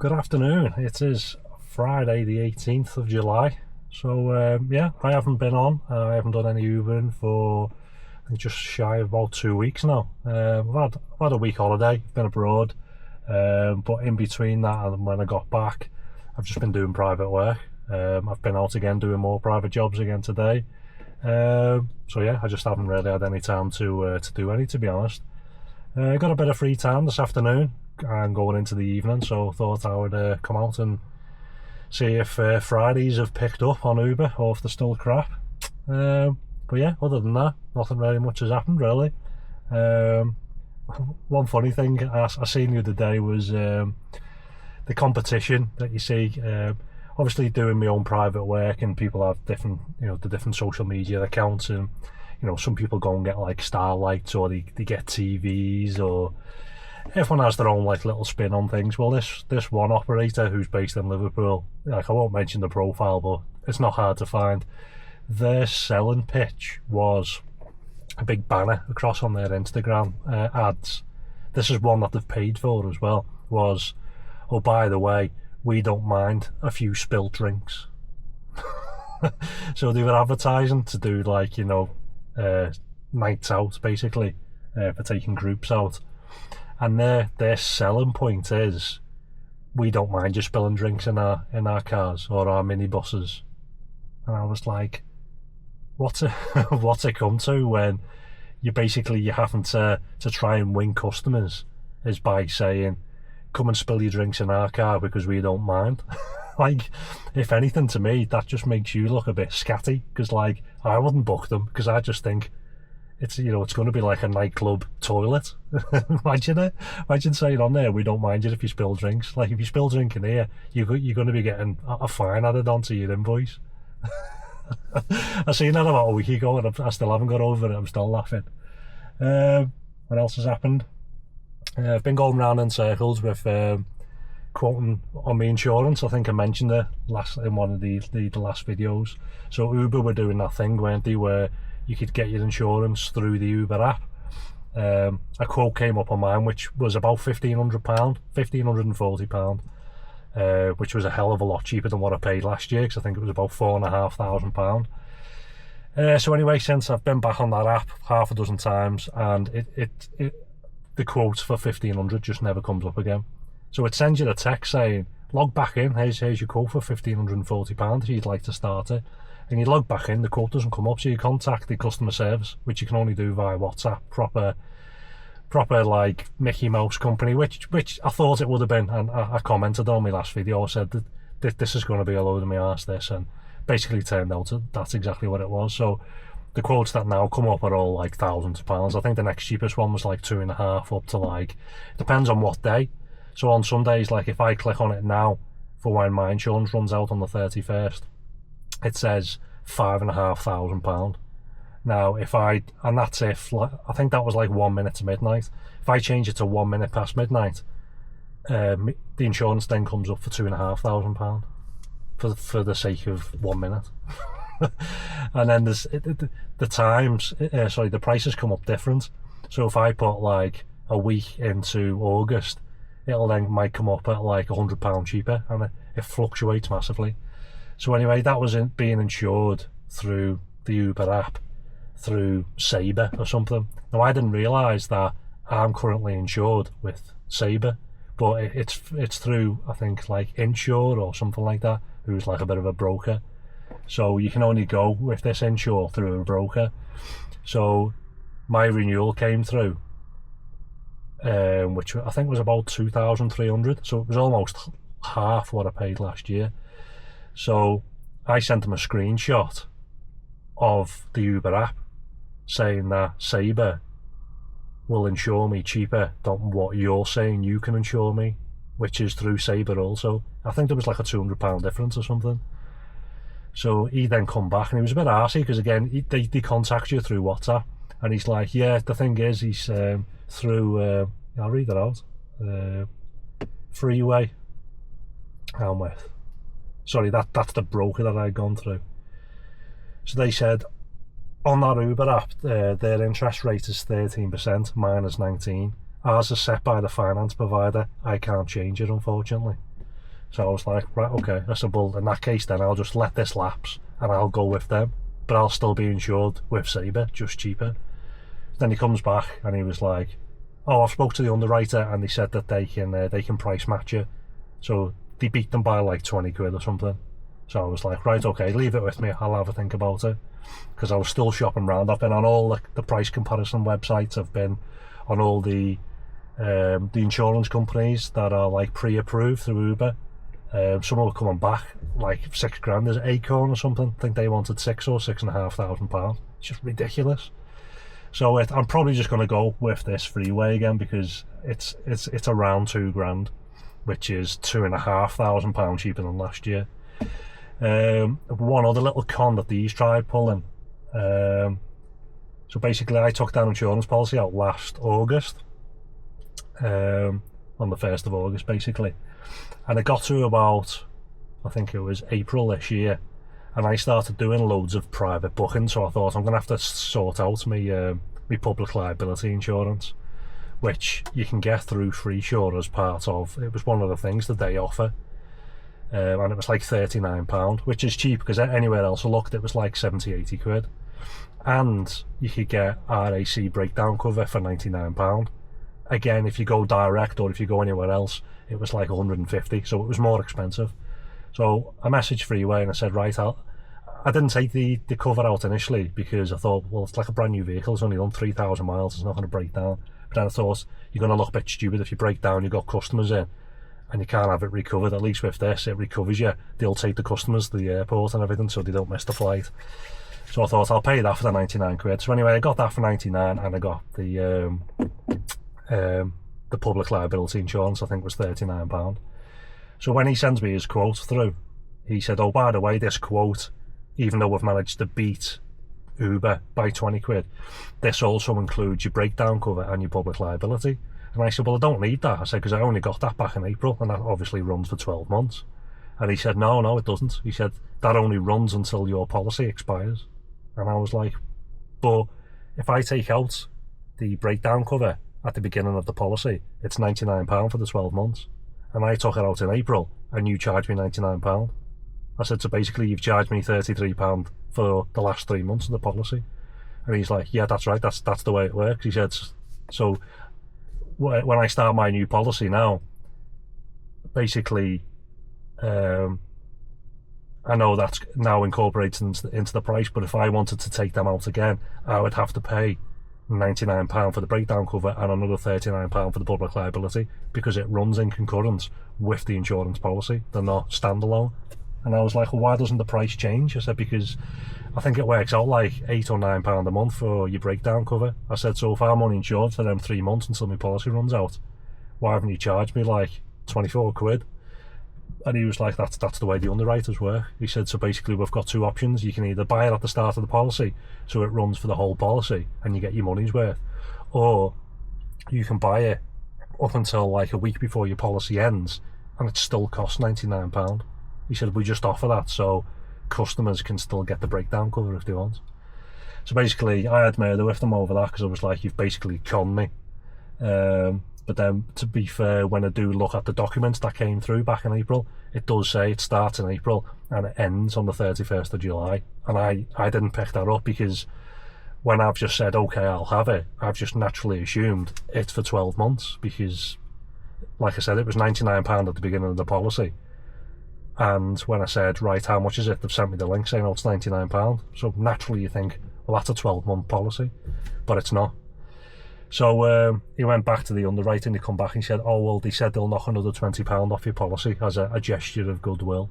Good afternoon. It is Friday the 18th of July. So yeah, I haven't been on. I haven't done any Ubering for I think just shy of about 2 weeks now. I've had a week holiday, been abroad, but in between that and when I got back, I've just been doing private work. I've been out again doing more private jobs again today. So yeah, I just haven't really had any time to do any, to be honest. I got a bit of free time this afternoon and going into the evening, so thought I would come out and see if Fridays have picked up on Uber or if they're still crap. But yeah, other than that, nothing really much has happened really. One funny thing I seen the other day was the competition that you see. Obviously doing my own private work, and people have different, the different social media accounts, and some people go and get like starlights, or they get TVs, or everyone has their own like little spin on things. Well, this one operator who's based in Liverpool, like I won't mention the profile, but it's not hard to find. Their selling pitch was a big banner across on their Instagram ads. This is one that they've paid for as well. Was, oh, by the way, we don't mind a few spilled drinks. So they were advertising to do like nights out basically, for taking groups out, and their selling point is, we don't mind you spilling drinks in our cars or our minibuses. And I was like, what's it come to when you're having to try and win customers is by saying, come and spill your drinks in our car because we don't mind. Like, if anything, to me that just makes you look a bit scatty, because like I wouldn't book them, because I just think it's it's going to be like a nightclub toilet. Imagine saying on there, we don't mind you if you spill drinks. Like, if you spill drink in here, you're going to be getting a fine added onto your invoice. I seen that about a week ago and I still haven't got over it. I'm still laughing. What else has happened? I've been going round in circles with quoting on my insurance. I think I mentioned it in one of the last videos. So Uber were doing that thing, weren't they, where you could get your insurance through the Uber app. A quote came up on mine which was about £1,540, which was a hell of a lot cheaper than what I paid last year, because I think it was about £4,500. So anyway, since I've been back on that app half a dozen times, and the quote for £1,500 just never comes up again. So it sends you a text saying, log back in, here's your quote for £1,540 if you'd like to start it. And you log back in, the quote doesn't come up, so you contact the customer service, which you can only do via WhatsApp. Proper like Mickey Mouse company, which I thought it would have been, and I commented on my last video. I said that this is going to be a load of my arse, this, and basically turned out that's exactly what it was. So the quotes that now come up are all like thousands of pounds. I think the next cheapest one was like 2.5, up to like, depends on what day. So on some days, like if I click on it now for when my insurance runs out on the 31st, it says £5,500. Now and that's if, I think that was like 1 minute to midnight. If I change it to 1 minute past midnight, the insurance then comes up for £2,500 for the sake of 1 minute. And then there's the times, the prices come up different. So if I put like a week into August, it'll then might come up at like £100 cheaper, and it fluctuates massively. So anyway, that was being insured through the Uber app, through Sabre or something. Now I didn't realise that I'm currently insured with Sabre, but it's through, I think, like Insure or something like that, who's like a bit of a broker. So you can only go with this Insure through a broker. So my renewal came through, which I think was about 2,300. So it was almost half what I paid last year. So I sent them a screenshot of the Uber app saying that Sabre will insure me cheaper than what you're saying you can insure me, which is through Sabre also. I think there was like a £200 difference or something. So he then come back, and he was a bit arsey, because again they contact you through WhatsApp, and he's like, yeah, the thing is, he's through I'll read it out, Freeway I'm with. Sorry, that's the broker that I'd gone through. So they said on that Uber app, their interest rate is 13%, mine is 19%. Ours is set by the finance provider. I can't change it, unfortunately. So I was like, right, okay. I said, well, in that case then I'll just let this lapse and I'll go with them, but I'll still be insured with Sabre, just cheaper. Then he comes back and he was like, oh, I've spoke to the underwriter and they said that they can price match you. So they beat them by like 20 quid or something. So I was like, right, okay, leave it with me, I'll have a think about it. Because I was still shopping around. I've been on all the price comparison websites, I've been on all the insurance companies that are like pre-approved through Uber. Some were coming back like £6,000. There's Acorn or something, I think they wanted £6,000 or £6,500. It's just ridiculous. So I'm probably just going to go with this freeway again, because it's around £2,000, which is £2,500 cheaper than last year. One other little con that these tried pulling. So basically I took that insurance policy out last August, on the 1st of August basically, and it got to about, I think it was April this year, and I started doing loads of private booking. So I thought I'm going to have to sort out my public liability insurance, which you can get through Freeshore as part of, it was one of the things that they offer. And it was like £39, which is cheap, because anywhere else I looked it was like 70-80 quid. And you could get RAC breakdown cover for £99. Again, if you go direct or if you go anywhere else, it was like 150, so it was more expensive. So I messaged Freeway and I said, right, I didn't take the cover out initially, because I thought, well, it's like a brand new vehicle, it's only done 3,000 miles, it's not going to break down. But then I thought, you're going to look a bit stupid if you break down, you've got customers in, and you can't have it recovered. At least with this, it recovers you. They'll take the customers to the airport and everything, so they don't miss the flight. So I thought, I'll pay that for the 99 quid. So anyway, I got that for 99, and I got the public liability insurance, I think was £39. So when he sends me his quote through, he said, oh, by the way, this quote, even though we've managed to beat Uber by 20 quid, this also includes your breakdown cover and your public liability. And I said, well, I don't need that. I said, because I only got that back in April, and that obviously runs for 12 months. And he said, no, it doesn't. He said, that only runs until your policy expires. And I was like, but if I take out the breakdown cover at the beginning of the policy, it's £99 for the 12 months. And I took it out in April, and you charged me £99. I said, so basically you've charged me £33 for the last 3 months of the policy. And he's like, yeah, that's right, that's the way it works. He said, so when I start my new policy now, basically, I know that's now incorporated into the price, but if I wanted to take them out again, I would have to pay £99 for the breakdown cover and another £39 for the public liability, because it runs in concurrence with the insurance policy. They're not standalone. And I was like, well, why doesn't the price change? I said, because I think it works out like £8 or £9 a month for your breakdown cover. I said, so if I'm only insured for them 3 months until my policy runs out, why haven't you charged me like 24 quid? And he was like, that's the way the underwriters work. He said, so basically we've got two options. You can either buy it at the start of the policy, so it runs for the whole policy and you get your money's worth, or you can buy it up until like a week before your policy ends and it still costs £99. He said, we just offer that so customers can still get the breakdown cover if they want. So basically I had murder with them over that, because I was like, you've basically conned me. But then, to be fair, when I do look at the documents that came through back in April, it does say it starts in April and it ends on the 31st of July. And I didn't pick that up, because when I've just said, okay, I'll have it, I've just naturally assumed it's for 12 months, because, like I said, it was £99 at the beginning of the policy. And when I said, right, how much is it? They've sent me the link saying, oh, it's £99. So naturally you think, well, that's a 12-month policy, but it's not. So he went back to the underwriting, he come back and said, oh, well, they said they'll knock another £20 off your policy as a gesture of goodwill.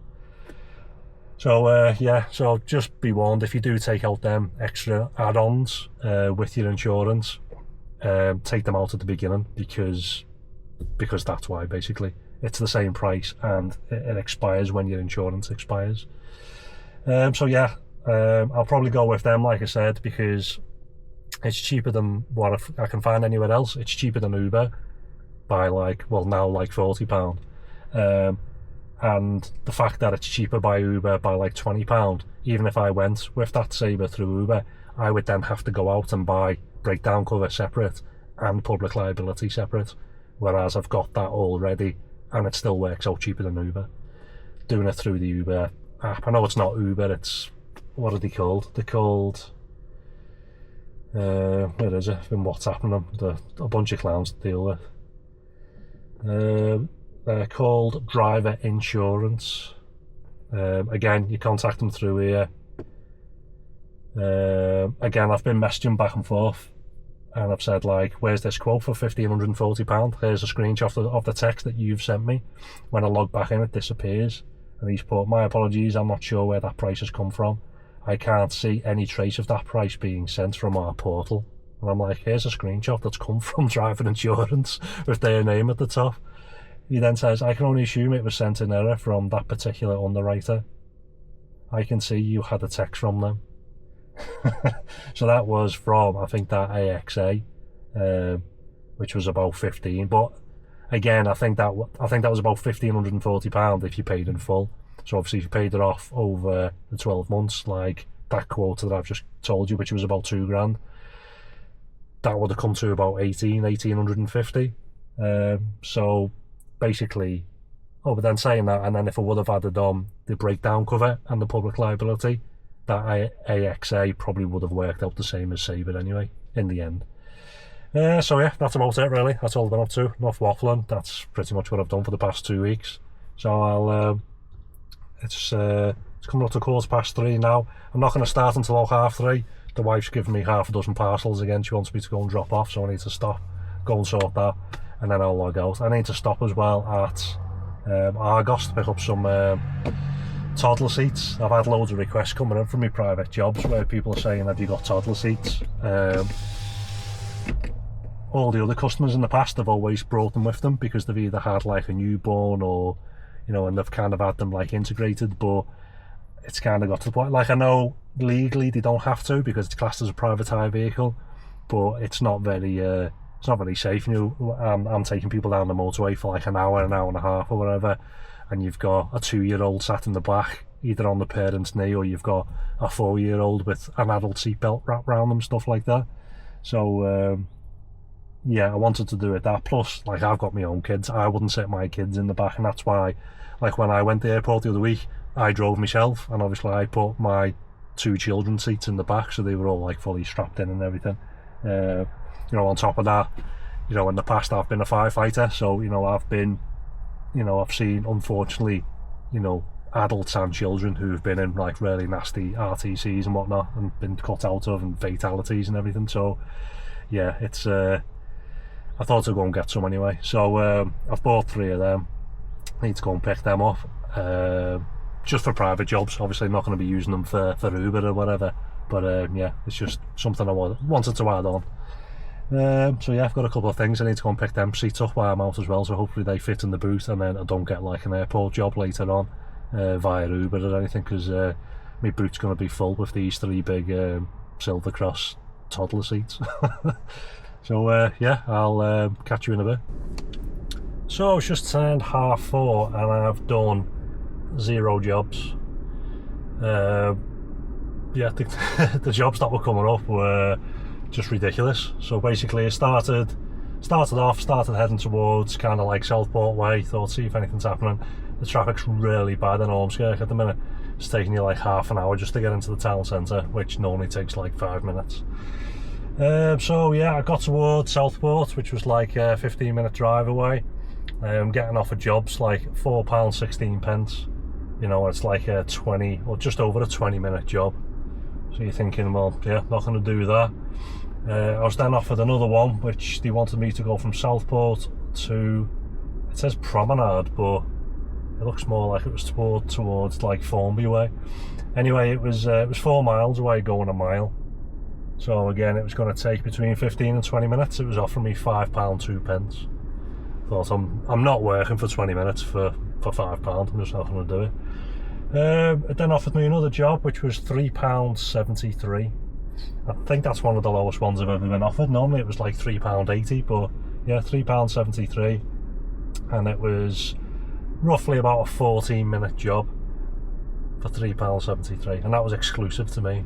So yeah, so just be warned, if you do take out them extra add-ons with your insurance, take them out at the beginning, because that's why, basically. It's the same price and it expires when your insurance expires. So yeah, I'll probably go with them, like I said, because it's cheaper than what I can find anywhere else. It's cheaper than Uber by now £40. And the fact that it's cheaper by Uber by like £20, even if I went with that Sabre through Uber, I would then have to go out and buy breakdown cover separate and public liability separate, whereas I've got that already and it still works out cheaper than Uber. doing it through the Uber app. I know it's not Uber, it's, what are they called? They're called, where is it? I've been WhatsApping them, a bunch of clowns to deal with. They're called Driver Insurance. Again, you contact them through here. Again, I've been messaging back and forth, and I've said, like, where's this quote for £1,540? Here's a screenshot of the text that you've sent me. When I log back in, it disappears. And he's put, my apologies, I'm not sure where that price has come from. I can't see any trace of that price being sent from our portal. And I'm like, here's a screenshot that's come from Driver Insurance with their name at the top. He then says, I can only assume it was sent in error from that particular underwriter. I can see you had a text from them. So that was from, I think, that AXA, which was about 15. But again, I think that was about £1,540 if you paid in full. So obviously, if you paid it off over the 12 months, like that quote that I've just told you, which was about £2,000, that would have come to about 1,850. So basically, but then saying that, and then if I would have added on the breakdown cover and the public liability, that AXA probably would have worked out the same as Sabre anyway, in the end. So yeah, that's about it really. That's all I've been up to. Enough waffling. That's pretty much what I've done for the past 2 weeks. So I'll, it's coming up to 3:15 now. I'm not going to start until about 3:30. The wife's given me half a dozen parcels again. She wants me to go and drop off, so I need to stop, go and sort that, and then I'll log out. I need to stop as well at Argos to pick up some toddler seats. I've had loads of requests coming in from my private jobs where people are saying, have you got toddler seats? All the other customers in the past have always brought them with them because they've either had like a newborn or, you know, and they've kind of had them like integrated, but it's kind of got to the point, like, I know legally they don't have to because it's classed as a private hire vehicle, but it's not very safe. You know, I'm taking people down the motorway for like an hour and a half or whatever, and you've got a 2-year-old sat in the back, either on the parent's knee, or you've got a 4-year-old with an adult seatbelt wrapped around them, stuff like that. So yeah, I wanted to do it that. Plus, like, I've got my own kids. I wouldn't sit my kids in the back, and that's why, like, when I went to the airport the other week, I drove myself, and obviously I put my 2 children's seats in the back, so they were all like fully strapped in and everything. You know, on top of that, you know, in the past I've been a firefighter, so, you know, I've seen, unfortunately, you know, adults and children who've been in like really nasty RTCs and whatnot and been cut out of, and fatalities and everything. So yeah, it's I thought I'd go and get some anyway, so I've bought 3 of them. I need to go and pick them up, just for private jobs. Obviously I'm not going to be using them for Uber or whatever, but yeah, it's just something I wanted to add on. So yeah, I've got a couple of things. I need to go and pick them seats up while I'm out as well, so hopefully they fit in the boot and then I don't get like an airport job later on via Uber or anything, because my boot's going to be full with these 3 big Silver Cross toddler seats. So yeah, I'll catch you in a bit. So it's just turned 4:30 and I've done 0 jobs. Yeah, the jobs that were coming up were just ridiculous. So basically I started heading towards kind of like Southport way, thought see if anything's happening. The traffic's really bad in Ormskirk at the minute. It's taking you like half an hour just to get into the town centre, which normally takes like 5 minutes. So yeah, I got towards Southport, which was like a 15-minute drive away. Getting off of jobs like £4.16. You know, it's like a 20 or just over a 20-minute job. So you're thinking, well, yeah, not going to do that. I was then offered another one, which they wanted me to go from Southport to, it says Promenade, but it looks more like it was towards like Formby way. Anyway, it was 4 miles away, going a mile. So again, it was going to take between 15 and 20 minutes. It was offering me £5.02. Thought I'm not working for 20 minutes for £5. I'm just not going to do it. It then offered me another job, which was £3.73. I think that's one of the lowest ones I've ever been offered. Normally it was like £3.80, but yeah, £3.73, and it was roughly about a 14-minute job for £3.73, and that was exclusive to me.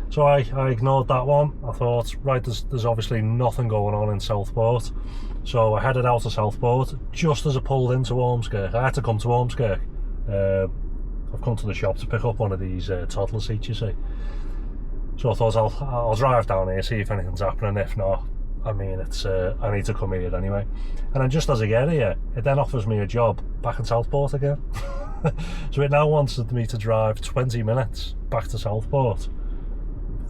So I ignored that one. I thought, right, there's obviously nothing going on in Southport, so I headed out to Southport. Just as I pulled into Ormskirk, I had to come to Ormskirk I've come to the shop to pick up one of these toddler seats, you see. So I thought I'll drive down here, see if anything's happening. If not, I mean, it's I need to come here anyway. And then just as I get here, it then offers me a job back in Southport again. So it now wants me to drive 20 minutes back to Southport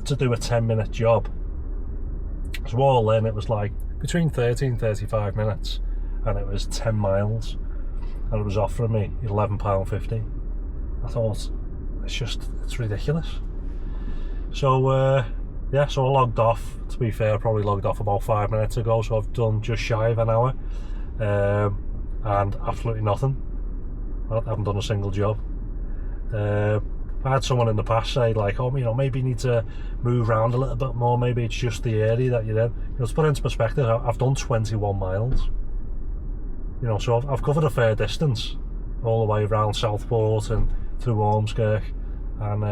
to do a 10-minute job. So all in, it was like between 30 and 35 minutes, and it was 10 miles, and it was offering me £11.50. I thought, it's ridiculous. So yeah, so I logged off. To be fair, I probably logged off about 5 minutes ago, so I've done just shy of an hour, and absolutely nothing. I haven't done a single job. I had someone in the past say, like, oh, you know, maybe you need to move around a little bit more, maybe it's just the area that you're in. You know, to put it into perspective, I've done 21 miles. You know, so I've covered a fair distance all the way around Southport and through Ormskirk, and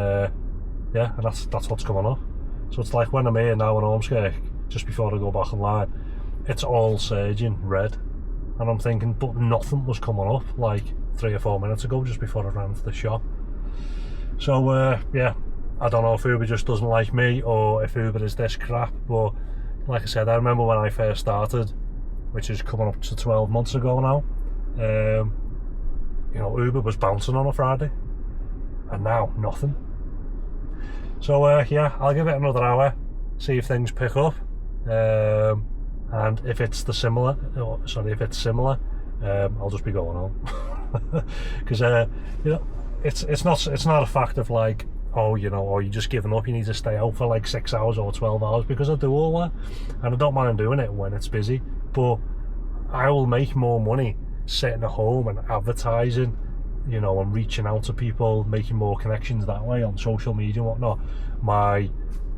yeah, and that's what's coming up. So it's like when I'm here now in Ormskirk, just before I go back online, it's all surging red, and I'm thinking, but nothing was coming up like 3 or 4 minutes ago, just before I ran to the shop. So yeah, I don't know if Uber just doesn't like me or if Uber is this crap, but like I said, I remember when I first started, which is coming up to 12 months ago now, you know, Uber was bouncing on a Friday, and now nothing. So yeah, I'll give it another hour, see if things pick up, and if it's similar, I'll just be going home. Because you know, it's not a fact of like, oh, you know, or you're just giving up, you need to stay out for like 6 hours or 12 hours, because I do all that, and I don't mind doing it when it's busy, but I will make more money sitting at home and advertising, you know, and reaching out to people, making more connections that way on social media and whatnot. My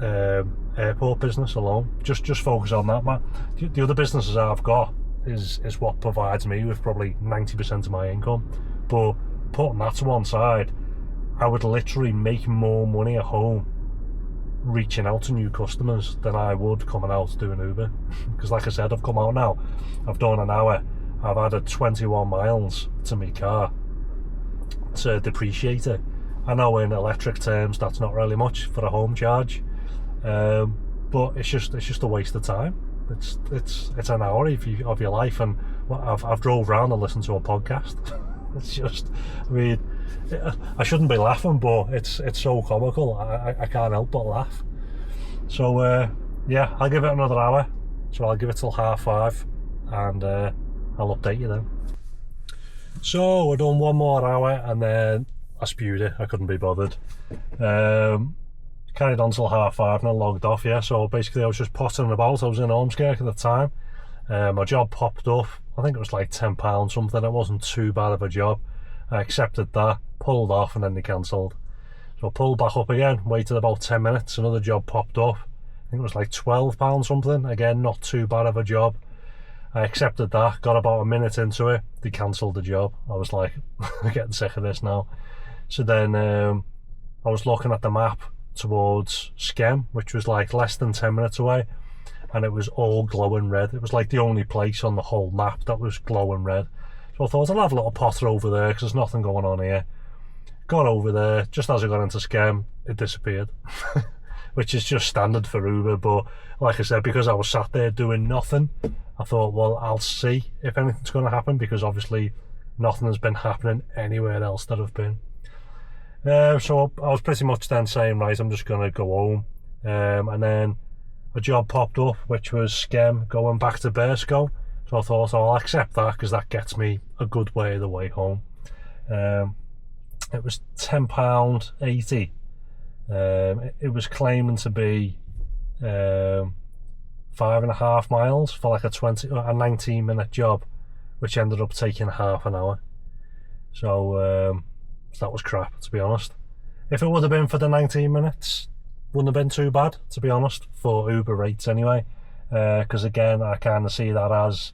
airport business alone, just focus on that, man. The other businesses I've got is what provides me with probably 90% of my income, but putting that to one side, I would literally make more money at home reaching out to new customers than I would coming out doing Uber. Because like I said, I've come out now, I've done an hour, I've added 21 miles to my car to depreciate it. I know in electric terms that's not really much for a home charge, but it's just a waste of time. It's an hour of your life, and I've drove around and listened to a podcast. It's just, I mean, I shouldn't be laughing, but it's so comical. I can't help but laugh. So yeah, I'll give it another hour. So I'll give it till 5:30, and I'll update you then. So I've done one more hour, and then I spewed it. I couldn't be bothered. Carried on till 5:30 and I logged off. Yeah, so basically I was just pottering about. I was in Ormskirk at the time. My job popped up. I think it was like £10 something. It wasn't too bad of a job. I accepted that, pulled off, and then they cancelled. So I pulled back up again, waited about 10 minutes, another job popped up. I think it was like £12 something. Again, not too bad of a job. I accepted that, got about a minute into it, they cancelled the job. I was like, I'm getting sick of this now. So then I was looking at the map towards Skem, which was like less than 10 minutes away, and it was all glowing red. It was like the only place on the whole map that was glowing red. So I thought I'll have a little potter over there because there's nothing going on here. Got over there, just as I got into Skem, it disappeared. Which is just standard for Uber, but like I said, because I was sat there doing nothing, I thought, well, I'll see if anything's going to happen, because obviously nothing has been happening anywhere else that I've been. So I was pretty much then saying, right, I'm just going to go home, and then a job popped up, which was Skem going back to Bersco. So I thought, I'll accept that because that gets me a good way of the way home. It was £10.80. It was claiming to be 5.5 miles for like a 19-minute job, which ended up taking half an hour. So that was crap, to be honest. If it would have been for the 19 minutes, wouldn't have been too bad, to be honest, for Uber rates anyway. Because again, I kind of see that as,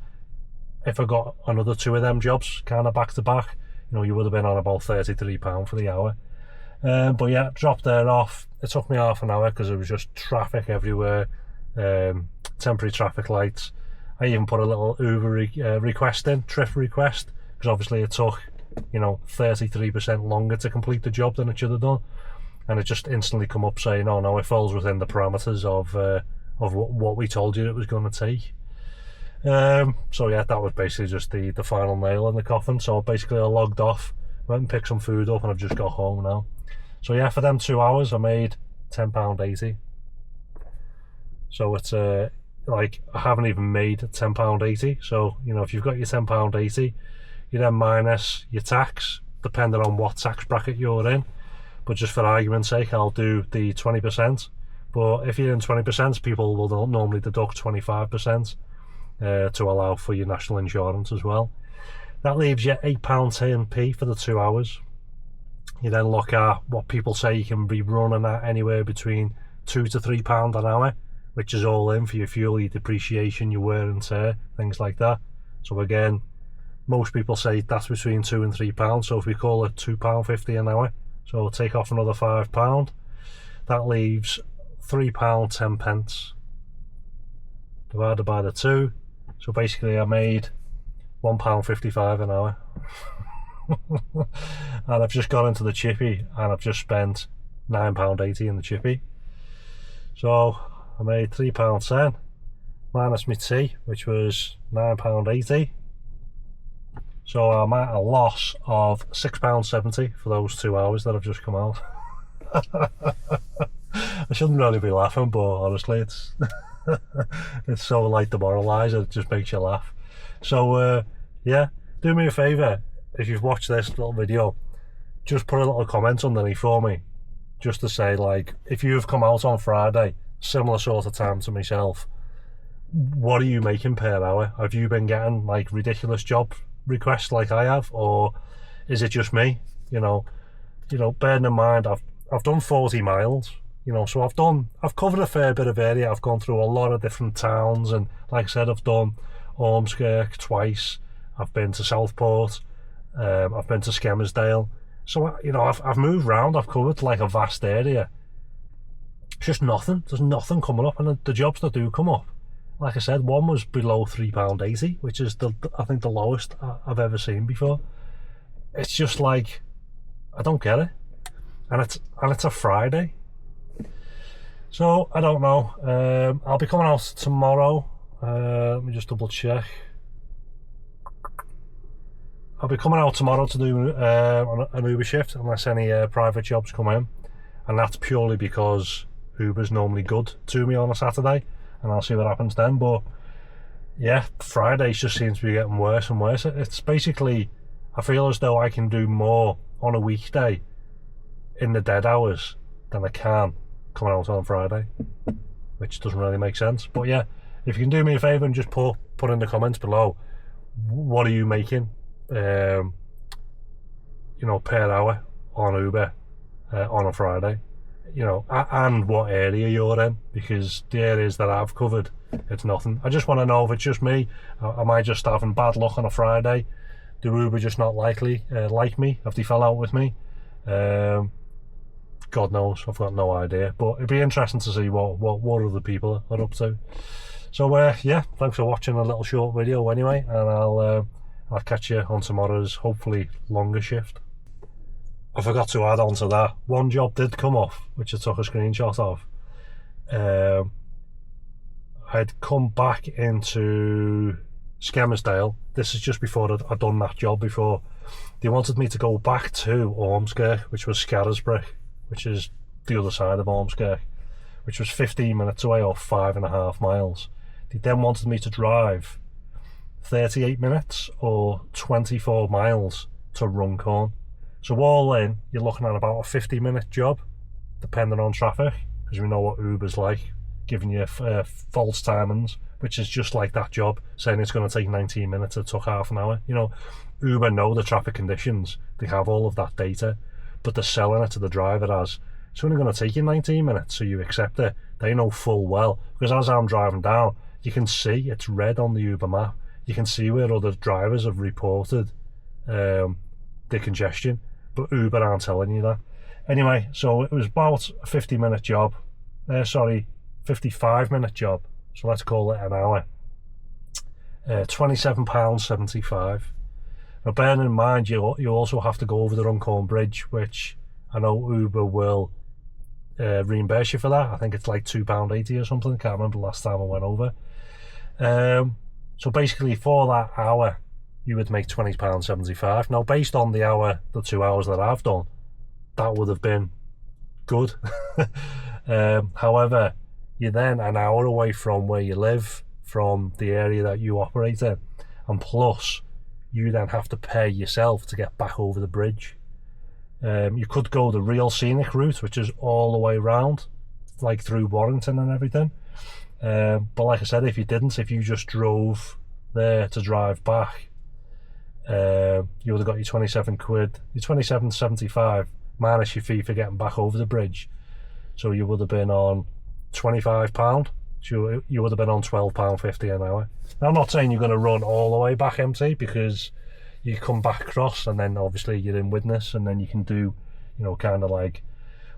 if I got another 2 of them jobs kind of back to back, you know, you would have been on about £33 for the hour. But yeah, dropped there off. It took me half an hour because there was just traffic everywhere, temporary traffic lights. I even put a little Uber request in, trip request, because obviously it took you know, 33% longer to complete the job than it should have done, and it just instantly come up saying, oh no, it falls within the parameters of what we told you it was going to take. So yeah, that was basically just the final nail in the coffin. So basically I logged off, went and picked some food up, and I've just got home now. So yeah, for them 2 hours I made £10.80. So it's like, I haven't even made £10.80. So, you know, if you've got your £10.80, you then minus your tax, depending on what tax bracket you're in. But just for argument's sake, I'll do the 20%. But if you're in 20%, people will normally deduct 25% to allow for your national insurance as well. That leaves you £8.10p for the 2 hours. You then look at what people say you can be running at, anywhere between £2 to £3 an hour, which is all in for your fuel, your depreciation, your wear and tear, things like that. So again, most people say that's between £2 and £3. So if we call it £2.50 an hour, so we'll take off another £5. That leaves £3.10 divided by the 2. So basically I made £1.55 an hour. And I've just gone into the chippy and I've just spent £9.80 in the chippy. So I made £3.10 minus my tea, which was £9.80. So I'm at a loss of £6.70 for those 2 hours that have just come out. I shouldn't really be laughing, but honestly it's it's so like demoralising, it just makes you laugh. So yeah, do me a favour, if you've watched this little video, just put a little comment underneath for me, just to say, like, if you've come out on Friday, similar sort of time to myself, what are you making per hour? Have you been getting like ridiculous job requests like I have, or is it just me? You know, bearing in mind I've done 40 miles, you know, so I've covered a fair bit of area. I've gone through a lot of different towns, and like I said, I've done Ormskirk twice, I've been to Southport, I've been to Skelmersdale. So, you know, I've moved around, I've covered like a vast area. It's just nothing, there's nothing coming up, and the jobs that do come up, like I said, one was below £3.80, which is I think the lowest I've ever seen before. It's just like, I don't get it, and it's a Friday. So I don't know. I'll be coming out tomorrow. Let me just double check. I'll be coming out tomorrow to do an Uber shift, unless any private jobs come in, and that's purely because Uber's normally good to me on a Saturday, and I'll see what happens then. But yeah, Fridays just seems to be getting worse and worse. It's basically, I feel as though I can do more on a weekday in the dead hours than I can coming out on Friday, which doesn't really make sense. But yeah, if you can do me a favour and just put in the comments below, what are you making, you know, per hour on Uber on a Friday, you know, and what area you're in, because the areas that I've covered, it's nothing. I just want to know if it's just me. Am I just having bad luck on a Friday? Do Uber just not like me? Have they fell out with me? God knows, I've got no idea. But it'd be interesting to see what other people are up to. So yeah, thanks for watching a little short video anyway, and I'll catch you on tomorrow's hopefully longer shift. I forgot to add on to that, one job did come off, which I took a screenshot of. I'd come back into Skelmersdale. This is just before I'd done that job before. They wanted me to go back to Ormskirk, which was Skelmersdale, which is the other side of Ormskirk, which was 15 minutes away, or 5.5 miles. They then wanted me to drive 38 minutes or 24 miles to Runcorn. So all in, you're looking at about a 50-minute job, depending on traffic, because we know what Uber's like, giving you false timings, which is just like that job, saying it's going to take 19 minutes, it took half an hour. You know, Uber know the traffic conditions, they have all of that data, but they're selling it to the driver as, it's only going to take you 19 minutes, so you accept it. They know full well, because as I'm driving down, you can see it's red on the Uber map. You can see where other drivers have reported the congestion, but Uber aren't telling you that. Anyway, so it was about a 50-minute job. 55-minute job. So let's call it an hour. £27.75. Now bearing in mind you also have to go over the Runcorn Bridge, which I know Uber will reimburse you for that. I think it's like £2.80 or something, can't remember the last time I went over. So basically for that hour you would make £20.75. Now based on the 2 hours that I've done, that would have been good. However, you're then an hour away from where you live, from the area that you operate in, and plus you then have to pay yourself to get back over the bridge. You could go the real scenic route, which is all the way around, like through Warrington and everything, but like I said, if you just drove there to drive back, you would have got your 27 quid, your 27.75 minus your fee for getting back over the bridge, so you would have been on £25, so you would have been on £12.50 an hour. Now I'm not saying you're going to run all the way back empty, because you come back across and then obviously you're in Widnes, and then you can do, you know, kind of like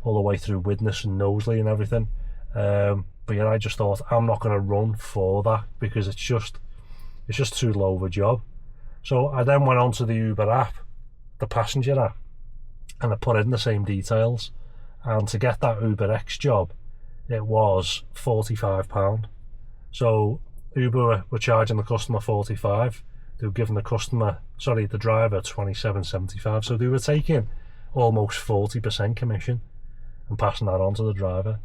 all the way through Widnes and Knowsley and everything. But yeah, I just thought I'm not going to run for that, because it's just too low of a job. So I then went on to the Uber app, the passenger app, and I put in the same details, and to get that Uber X job it was £45. So Uber were charging the customer £45, they were giving the driver £27.75, so they were taking almost 40% commission and passing that on to the driver,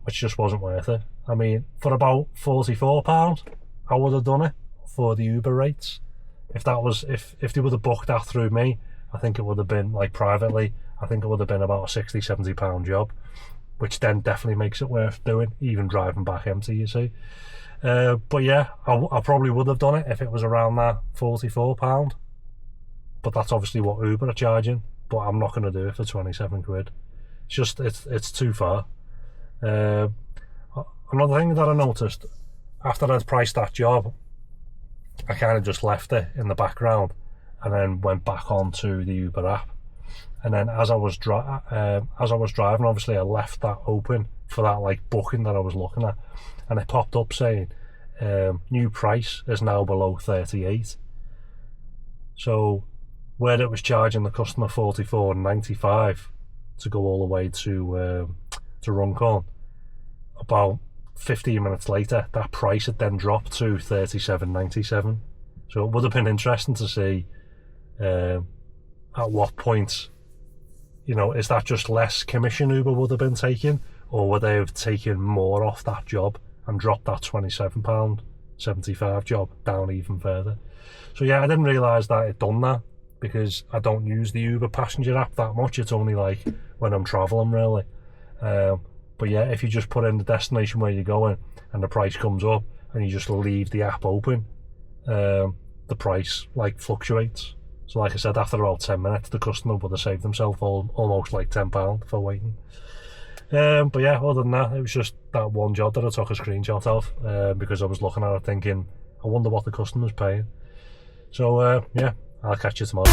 which just wasn't worth it. I mean, for about £44 I would have done it for the Uber rates. If they would have booked that through me, I think it would have been, like, privately, I think it would have been about a £60-70 job, which then definitely makes it worth doing, even driving back empty, you see. But yeah, I probably would have done it if it was around that £44, but that's obviously what Uber are charging, but I'm not going to do it for 27 quid. It's too far. Another thing that I noticed, after I'd priced that job, I kind of just left it in the background and then went back onto the Uber app, and then as I was driving, obviously I left that open for that, like, booking that I was looking at, and it popped up saying new price is now below 38. So where it was charging the customer £44.95 to go all the way to Runcorn, about 15 minutes later that price had then dropped to £37.97. So it would have been interesting to see at what point, you know, is that just less commission Uber would have been taking, or would they have taken more off that job and dropped that £27.75 job down even further? So yeah, I didn't realise that it done that, because I don't use the Uber passenger app that much. It's only like when I'm travelling, really. But yeah, if you just put in the destination where you're going and the price comes up and you just leave the app open, the price, like, fluctuates. So like I said, after about 10 minutes the customer would have saved themselves almost like £10 for waiting. But yeah, other than that, it was just that one job that I took a screenshot of, because I was looking at it thinking, I wonder what the customer's paying. So yeah, I'll catch you tomorrow.